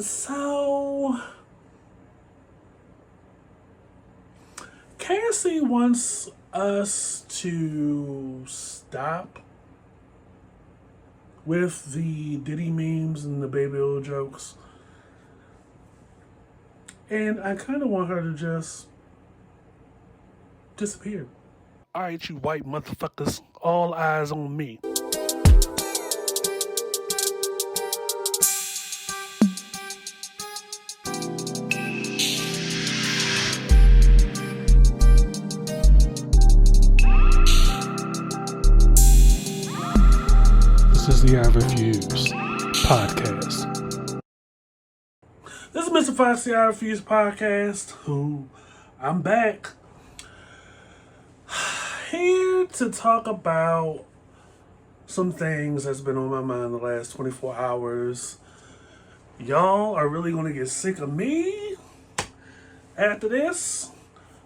So, Cassie wants us to stop with the Diddy memes and the baby oil jokes. And I kind of want her to just disappear. All right, you white motherfuckers, all eyes on me. This is the I Refuse podcast. This is Mr. Fox, the I Refuse podcast. Who I'm back here to talk about some things that's been on my mind the last 24 hours. Y'all are really gonna get sick of me after this,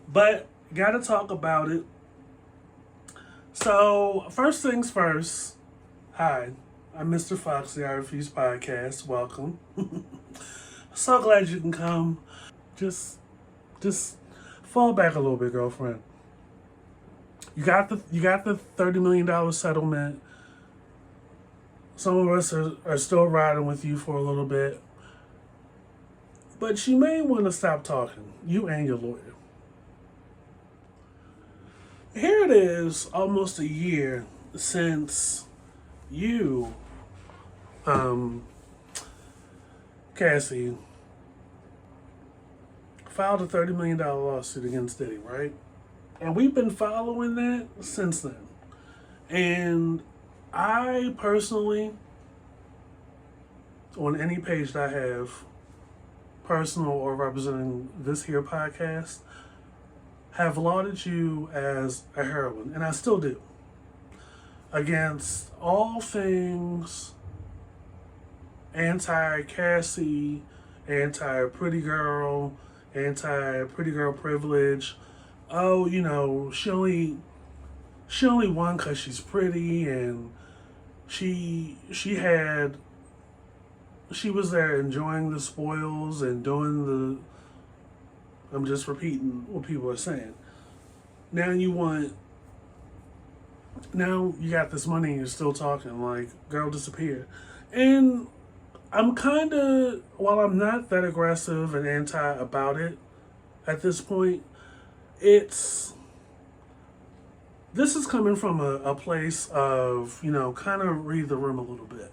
but gotta talk about it. So, first things first. Hi, I'm Mr. Fox, the I Refuse podcast. Welcome. So glad you can come. Just fall back a little bit, girlfriend. You got the $30 million settlement. Some of us are still riding with you for a little bit. But you may want to stop talking, you and your lawyer. Here it is, almost a year since you, Cassie, filed a $30 million lawsuit against Diddy, right? And we've been following that since then. And I personally, on any page that I have, personal or representing this here podcast, have lauded you as a heroine, and I still do, against all things anti-Cassie, anti-pretty girl privilege. Oh, you know, she only won because she's pretty, and she was there enjoying the spoils and doing the. I'm just repeating what people are saying. Now you got this money and you're still talking like, girl, disappear. And I'm kind of, while I'm not that aggressive and anti about it at this point, this is coming from a place of, kind of read the room a little bit.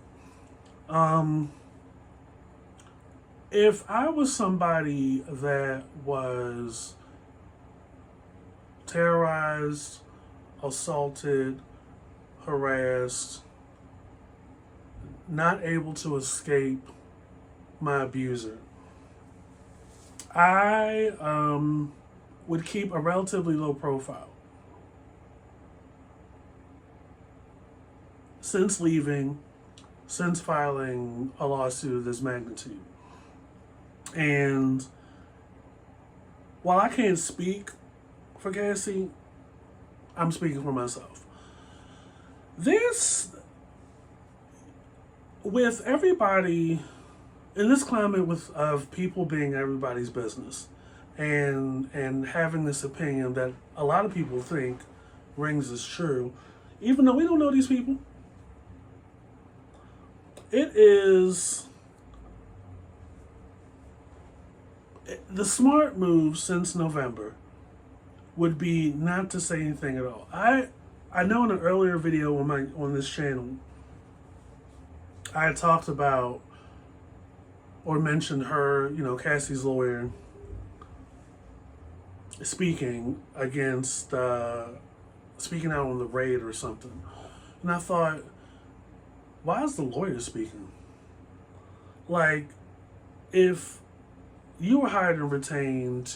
If I was somebody that was terrorized, assaulted, harassed, not able to escape my abuser, I would keep a relatively low profile. Since filing a lawsuit of this magnitude. And while I can't speak for Cassie, I'm speaking for myself. With everybody, in this climate of people being everybody's business and having this opinion that a lot of people think rings as true, even though we don't know these people, it is the smart move since November would be not to say anything at all. I know in an earlier video on this channel, I had talked about or mentioned her, Cassie's lawyer speaking out on the raid or something. And I thought, why is the lawyer speaking? Like, if you were hired and retained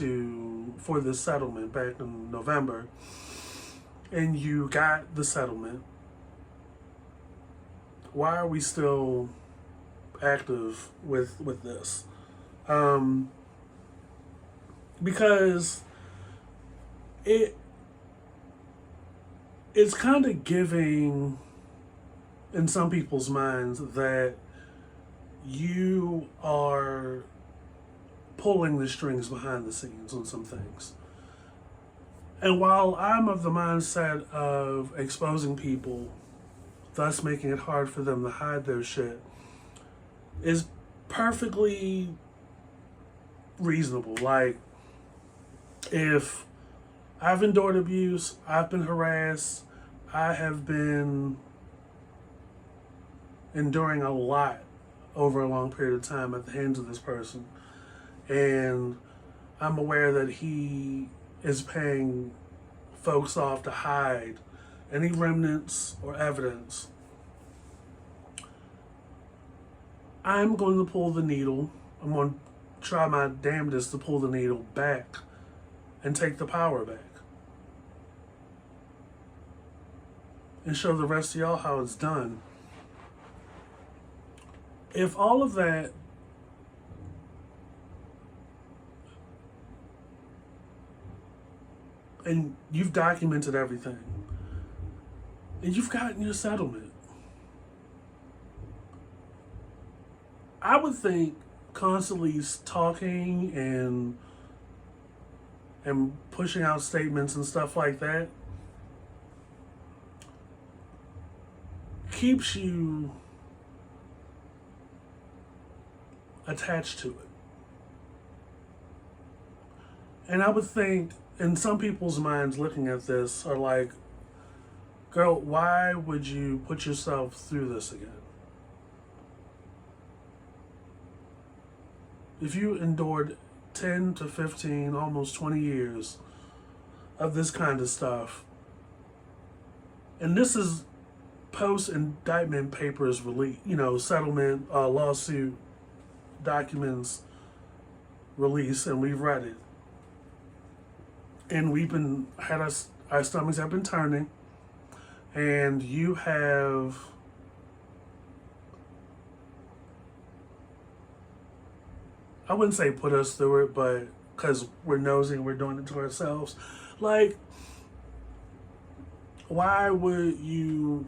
for this settlement back in November, and you got the settlement, why are we still active with this? Because it's kind of giving in some people's minds that you are pulling the strings behind the scenes on some things. And while I'm of the mindset of exposing people, thus making it hard for them to hide their shit, is perfectly reasonable. Like, if I've endured abuse, I've been harassed, I have been enduring a lot over a long period of time at the hands of this person. And I'm aware that he is paying folks off to hide any remnants or evidence. I'm going to pull the needle. I'm going to try my damnedest to pull the needle back and take the power back. And show the rest of y'all how it's done. If all of that and you've documented everything and you've gotten your settlement, I would think constantly talking and pushing out statements and stuff like that keeps you attached to it. And I would think, in some people's minds looking at this, are like, girl, why would you put yourself through this again? If you endured 10 to 15, almost 20 years of this kind of stuff, and this is post-indictment papers release, settlement, lawsuit documents release, and we've read it. And our stomachs have been turning, and you have I wouldn't say put us through it, but because we're nosy, we're doing it to ourselves. Like, why would you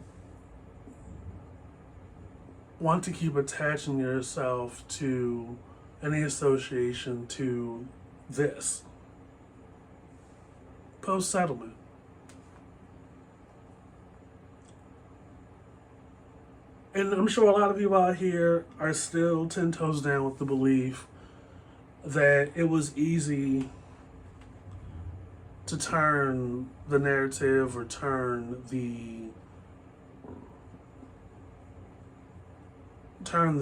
want to keep attaching yourself to any association to this post-settlement? And I'm sure a lot of you out here are still 10 toes down with the belief that it was easy to turn the narrative or turn the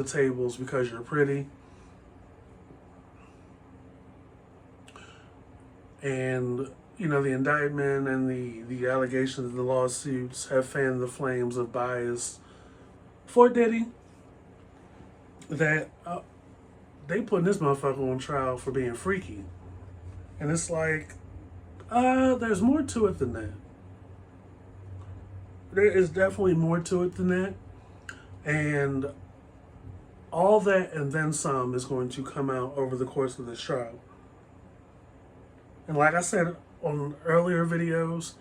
tables because you're pretty. And, the indictment and the allegations of the lawsuits have fanned the flames of bias for Diddy. That they putting this motherfucker on trial for being freaky. And it's like, there's more to it than that. There is definitely more to it than that. And all that and then some is going to come out over the course of this trial. And like I said on earlier videos,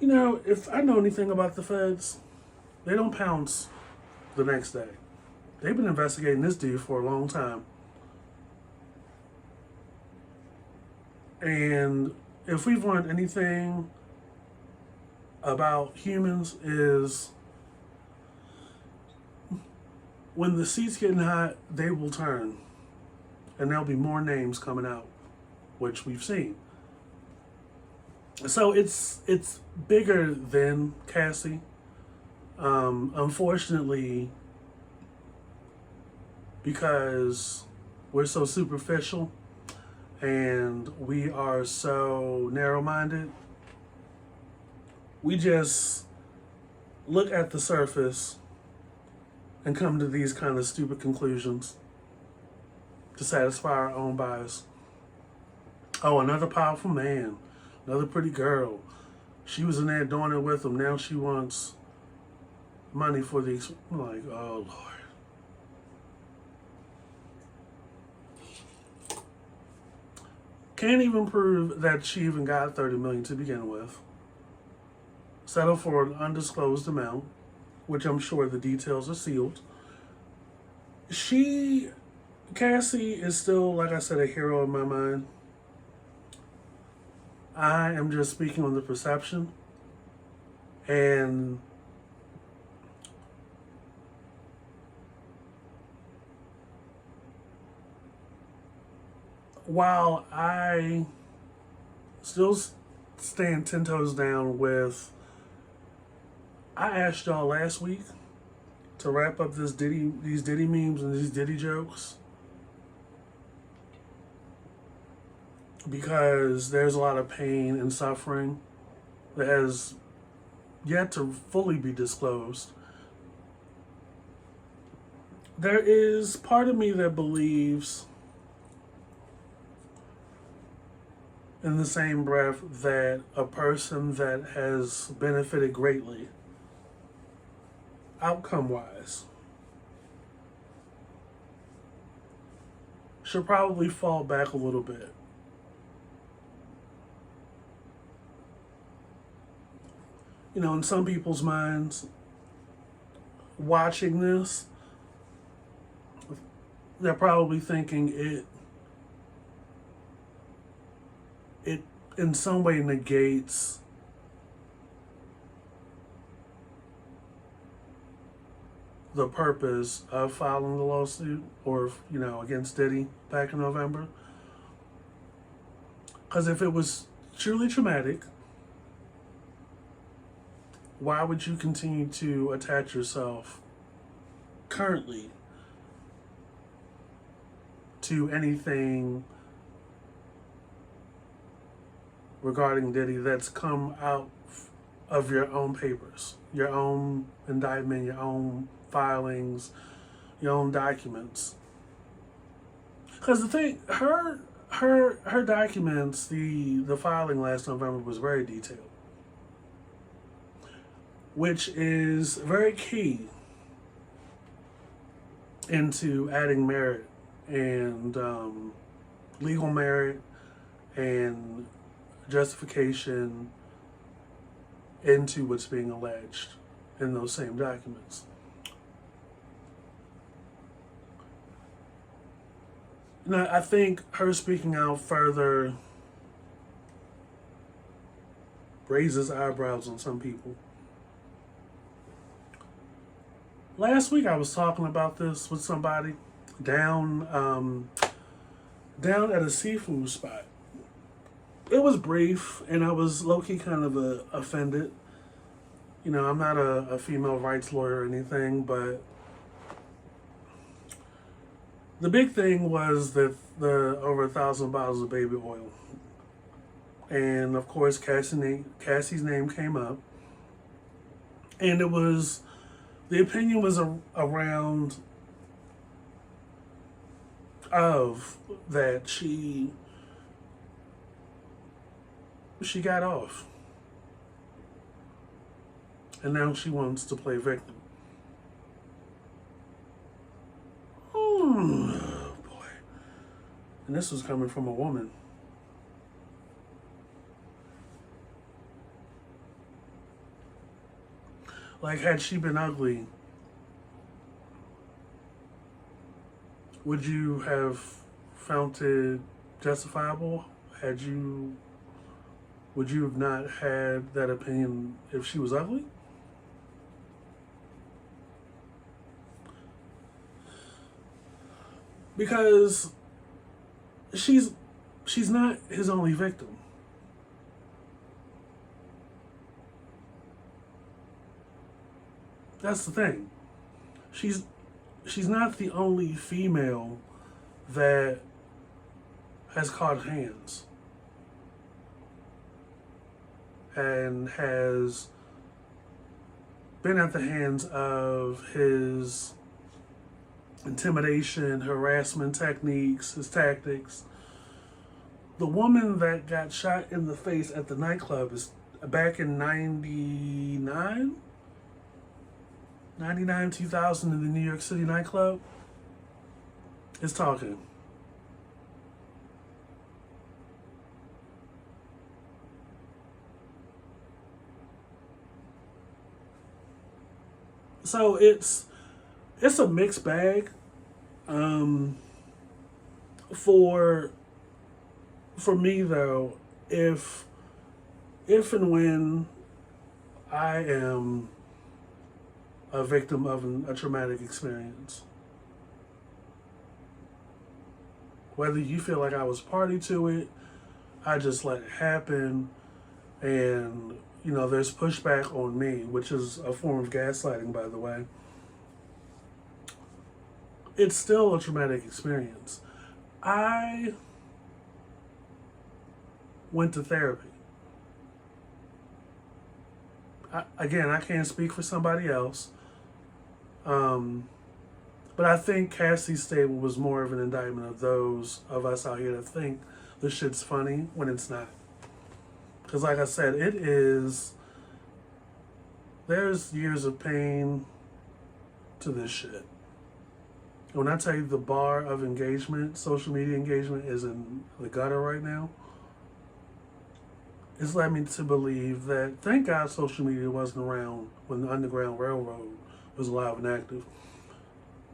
if I know anything about the feds, they don't pounce the next day. They've been investigating this dude for a long time. And if we've learned anything about humans is when the seat's getting hot, they will turn. And there'll be more names coming out, which we've seen. So it's bigger than Cassie. Unfortunately, because we're so superficial and we are so narrow-minded, we just look at the surface and come to these kind of stupid conclusions to satisfy our own bias. Oh, another powerful man, another pretty girl. She was in there doing it with him. Now she wants money for the... I'm like, oh, Lord. Can't even prove that she even got $30 million to begin with. Settle for an undisclosed amount, which I'm sure the details are sealed. She, Cassie, is still, like I said, a hero in my mind. I am just speaking on the perception. And while I still stand 10 toes down with, I asked y'all last week to wrap up these Diddy memes and these Diddy jokes because there's a lot of pain and suffering that has yet to fully be disclosed. There is part of me that believes, in the same breath, that a person that has benefited greatly, outcome wise, should probably fall back a little bit. You know, in some people's minds, watching this, they're probably thinking it in some way negates the purpose of filing the lawsuit or, you know, against Diddy back in November. Because if it was truly traumatic, why would you continue to attach yourself currently to anything regarding Diddy that's come out of your own papers, your own indictment, your own filings, your own documents? Because the thing, her documents, the filing last November was very detailed, which is very key into adding merit and legal merit and justification into what's being alleged in those same documents. Now, I think her speaking out further raises eyebrows on some people. Last week I was talking about this with somebody down at a seafood spot. It was brief, and I was low-key kind of offended. You know, I'm not a female rights lawyer or anything, but the big thing was that the over 1,000 bottles of baby oil, and of course Cassie's name came up, and it was, the opinion was around of that she got off, and now she wants to play victim. Oh boy. And this was coming from a woman. Like, had she been ugly, would you have found it justifiable? Would you have not had that opinion if she was ugly? Because she's not his only victim. That's the thing. She's not the only female that has caught hands and has been at the hands of his intimidation, harassment techniques, his tactics. The woman that got shot in the face at the nightclub is back in 99, 2000 in the New York City nightclub is talking. So it's a mixed bag. Um, for me though, if and when I am a victim of a traumatic experience, whether you feel like I was party to it, I just let it happen, and there's pushback on me, which is a form of gaslighting, by the way. It's still a traumatic experience. I went to therapy. Again, I can't speak for somebody else. But I think Cassie's statement was more of an indictment of those of us out here that think this shit's funny when it's not. Because like I said, there's years of pain to this shit. When I tell you the bar of engagement, social media engagement, is in the gutter right now, it's led me to believe that, thank God social media wasn't around when the Underground Railroad was alive and active.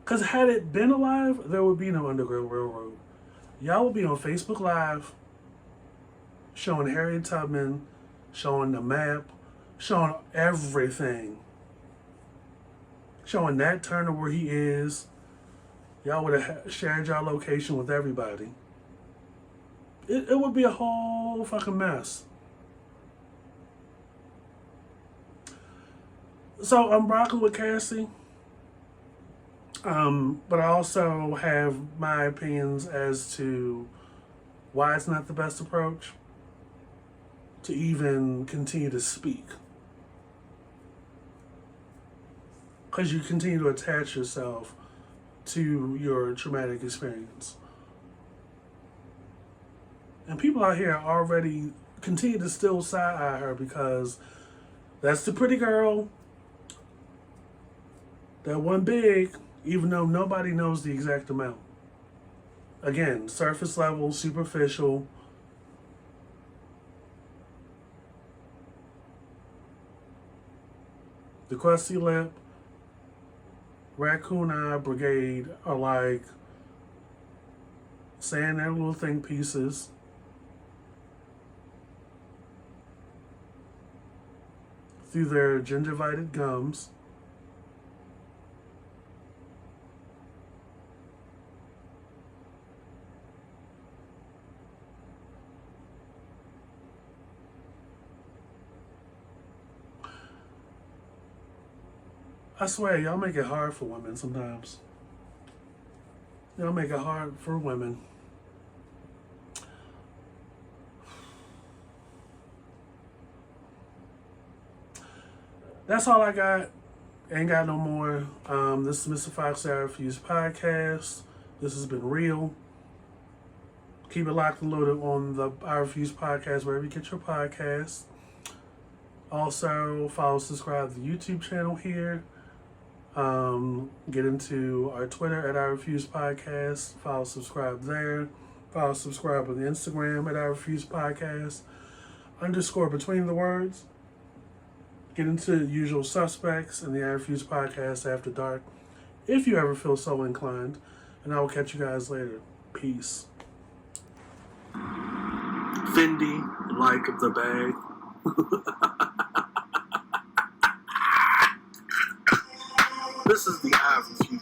Because had it been alive, there would be no Underground Railroad. Y'all would be on Facebook Live showing Harriet Tubman, showing the map, showing everything. Showing Nat Turner where he is. Y'all would have shared y'all location with everybody. It would be a whole fucking mess. So I'm rocking with Cassie. But I also have my opinions as to why it's not the best approach to even continue to speak. Because you continue to attach yourself to your traumatic experience. And people out here already continue to still side-eye her because that's the pretty girl that won big, even though nobody knows the exact amount. Again, surface level, superficial. The crusty lip, raccoon eye brigade are like saying their little think pieces. Through their gingivited gums. I swear, y'all make it hard for women sometimes. Y'all make it hard for women. That's all I got. Ain't got no more. This is Mr. Fox I Refuse podcast. This has been real. Keep it locked and loaded on the I Refuse podcast, wherever you get your podcasts. Also, follow, subscribe to the YouTube channel here. Get into our Twitter at I Refuse Podcast. Follow, subscribe there. Follow, subscribe on the Instagram at I Refuse Podcast. _ between the words. Get into the usual suspects in the I Refuse Podcast after dark, if you ever feel so inclined. And I will catch you guys later. Peace. Fendi, like the bag. This is the I Refuse